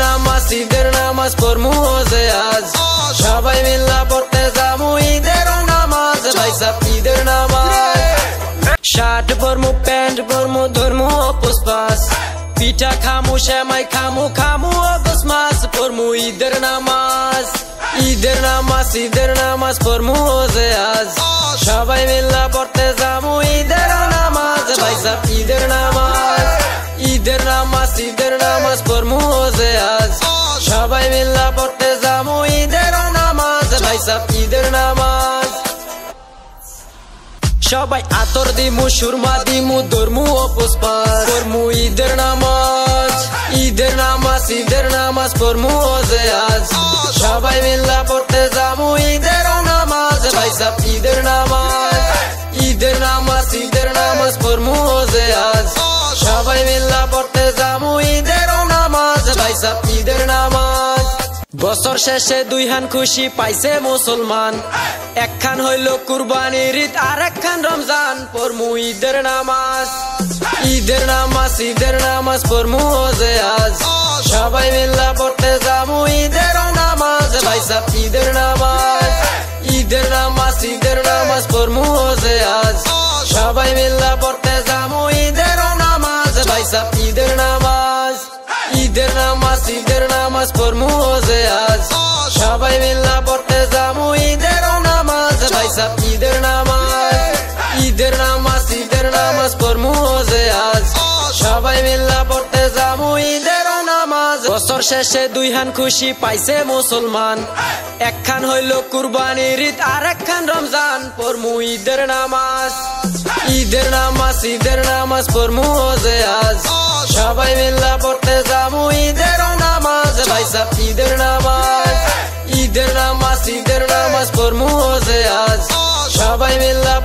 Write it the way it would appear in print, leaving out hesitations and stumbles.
নামাজ ঈদের নামাজ পড়মু যে আজ সবাই মিল্লা পড়তে যামু ঈদের নামাজ ভাই সাব ঈদের নামাজ শার্ট পরমু প্যান্ট পরমু ধরমু পুষ্পাস পিঠা খামু সেমাই খামু অগস্ট মাস পড়মু ঈদের নামাজ পড়মু যে আজ সবাই মিল্লা পড়তে যামু ঈদের নামাজ ভাই সাব ঈদের নামাজ পড়মু যে আজ সবাই মিল্লা পড়তে যামু ঈদের নামাজ ভাই সাব ঈদের নামাজ সবাই আতর দিমু সুরমা দিমু ধরমু পুষ্পাস পড়মু ঈদের নামাজ পড়মু যে আজ সবাই মিল্লা পড়তে যামু ঈদের নামাজ ভাই সাব ঈদের নামাজ পড়মু যে আজ সবাই মিল্লা পড়তে যামু ঈদের নামাজ ভাই সাব ঈদের নামাজ বছর শেষে দুই হান খুশি পাইছে মুসলমান একখান হইল কুরবানির ঈদ আর একখান রমজান পড়মু ঈদের নামাজ পড়মু যে আজ সবাই মিল্লা পড়তে যামু ঈদের নামাজ ভাই সাব ঈদের নামাজ পড়মু যে আজ সবাই মিল্লা পড়তে যামু ঈদের নামাজ ভাই সাব ঈদের নামাজ পড়মু যে আজ সবাই মিল্লা পড়তে যামু ঈদের নামাজ ভাই সাব ঈদের নামাজ পড়মু যে আজ সবাই মিল্লা পড়তে যামু ঈদের নামাজ বছর শেষে দুই হান খুশি পাইছে মুসলমান একখান হইল কুরবানির ঈদ আর একখান রমজান পড়মু ঈদের নামাজ পড়মু যে আজ সবাই মিল্লা পড়তে যামু ঈদের নামাজ ভাই সাব ঈদের নামাজ পড়মু যে আজ সবাই মিল্লা